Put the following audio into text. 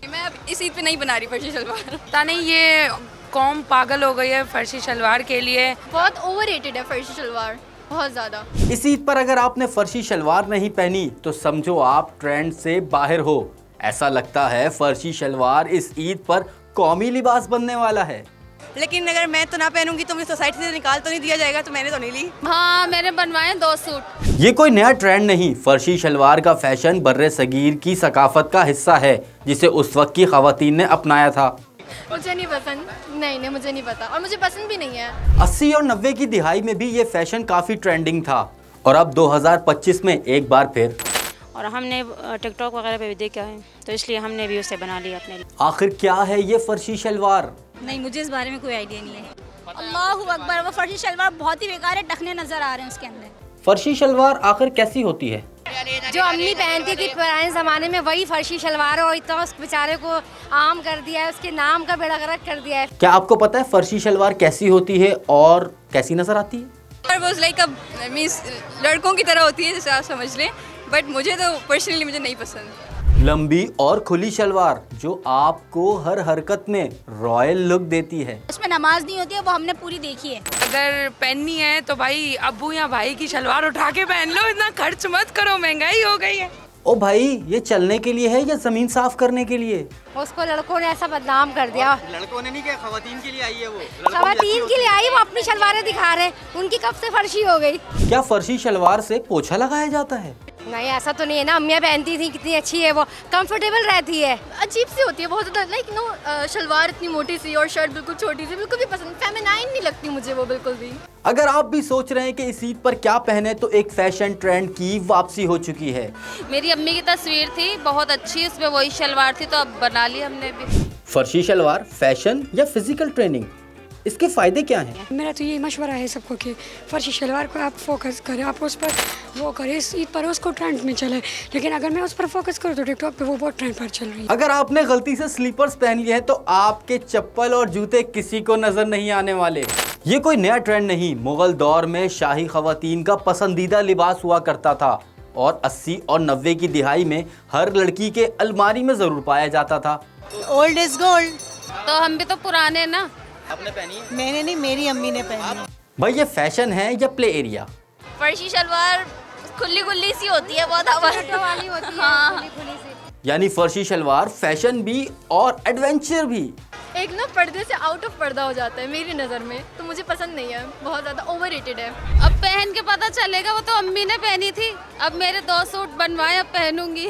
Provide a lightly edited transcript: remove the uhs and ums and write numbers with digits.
मैं अब इस ईद पे नहीं बना रही फर्शी शलवार। पता नहीं ये कौम पागल हो गई है फर्शी शलवार के लिए। बहुत ओवररेटेड है फर्शी शलवार, बहुत ज़्यादा। इस ईद पर अगर आपने फर्शी शलवार नहीं पहनी तो समझो आप ट्रेंड से बाहर हो। ऐसा लगता है फर्शी शलवार इस ईद पर कौमी लिबास बनने वाला है। लेकिन अगर मैं तो ना पहनूंगी तो मुझे सोसाइटी से निकाल तो नहीं दिया जाएगा, तो मैंने तो नहीं ली। हाँ, मैंने बनवाए 2 सूट। ये कोई नया ट्रेंड नहीं, फर्शी शलवार का फैशन बर्रे सगीर की सकाफत का हिस्सा है जिसे उस वक्त की खवातीन ने अपनाया था। मुझे नहीं पसंद, नहीं मुझे नहीं पता और मुझे पसंद भी नहीं है। 80 और 90 की दिहाई में भी ये फैशन काफ़ी ट्रेंडिंग था और अब 2025 में एक बार फिर। और हमने टिकटॉक वगैरह पे भी देखा है तो इसलिए हमने भी उसे बना लिया अपने लिए। आखिर क्या है ये फर्शी शलवार? नहीं, मुझे इस बारे में कोई आइडिया नहीं है। अल्लाहु अकबर, वो फर्शी शलवार बहुत ही बेकार है, टखने नजर आ रहे हैं उसके अंदर। फर्शी शलवार आखिर कैसी होती है? जो अम्मी पहनती थी पुराने ज़माने में वही फर्शी शलवार, और इतना उस बेचारे को आम कर दिया है, उसके नाम का बेड़ा गर्क कर दिया है। क्या आपको पता है फर्शी शलवार कैसी होती है और कैसी नजर आती है? वो लाइक अब मीन्स लड़कों की तरह होती है जैसे आप समझ लें, बट मुझे तो पर्सनली मुझे नहीं पसंद। लंबी और खुली शलवार जो आपको हर हरकत में रॉयल लुक देती है। उसमें नमाज नहीं होती है, वो हमने पूरी देखी है। अगर पहननी है तो भाई अब्बू या भाई की शलवार उठा के पहन लो, इतना खर्च मत करो, महंगाई हो गई है। ओ भाई, ये चलने के लिए है या जमीन साफ करने के लिए? उसको लड़कों ने ऐसा बदनाम कर दिया। लड़कों ने नहीं किया, खवातीन के लिए आई है वो। खवातीन के लिए आई, वो अपनी शलवारें दिखा रहे, उनकी कब से फर्शी हो गई। क्या फर्शी शलवार से पोछा लगाया जाता है? नहीं, ऐसा तो नहीं है ना, अम्मियाँ पहनती थी, कितनी अच्छी है वो, कंफर्टेबल रहती है। अजीब सी होती है बहुत ज़्यादा, लाइक नो शलवार इतनी मोटी सी और शर्ट बिल्कुल छोटी सी, बिल्कुल भी पसंद, फेमिनाइन नहीं लगती मुझे वो बिल्कुल भी। अगर आप भी सोच रहे हैं कि इस ईद पर क्या पहने तो एक फैशन ट्रेंड की वापसी हो चुकी है। मेरी अम्मी की तस्वीर थी बहुत अच्छी, उसमें वही शलवार थी तो अब बना ली हमने भी। फर्शी शलवार फैशन या फिजिकल ट्रेनिंग, इसके फायदे क्या हैं? मेरा तो ये मशवरा है सबको कि फर्शी शलवार को आप फोकस करें, आप उस पर वो करें, इस ईद पर उसको ट्रेंड में चले। लेकिन अगर मैं उस पर फोकस करूँ तो टिकटॉक पे वो बहुत ट्रेंड पर चल रही है। अगर आपने गलती से स्लीपर्स पहन लिए हैं तो आपके चप्पल और जूते किसी को नजर नहीं आने वाले। ये कोई नया ट्रेंड नहीं, मुगल दौर में शाही खवातीन का पसंदीदा लिबास हुआ करता था और 80 और 90 की दिहाई में हर लड़की के अलमारी में जरूर पाया जाता था। Old is gold. तो हम भी तो पुराने ना। आपने पहनी है? मैंने नहीं, मेरी अम्मी ने पहनी। भाई ये फैशन है या प्ले एरिया? फर्शी शलवार खुली खुली सी होती है, बहुत हवा वाली होती है, हाँ। खुली खुली सी। यानी फर्शी शलवार फैशन भी और एडवेंचर भी। एक ना पर्दे से आउट ऑफ पर्दा हो जाता है मेरी नज़र में, तो मुझे पसंद नहीं है, बहुत ज़्यादा ओवररेटेड है। अब पहन के पता चलेगा, वो तो अम्मी ने पहनी थी, अब मेरे 2 सूट बनवाए, अब पहनूंगी।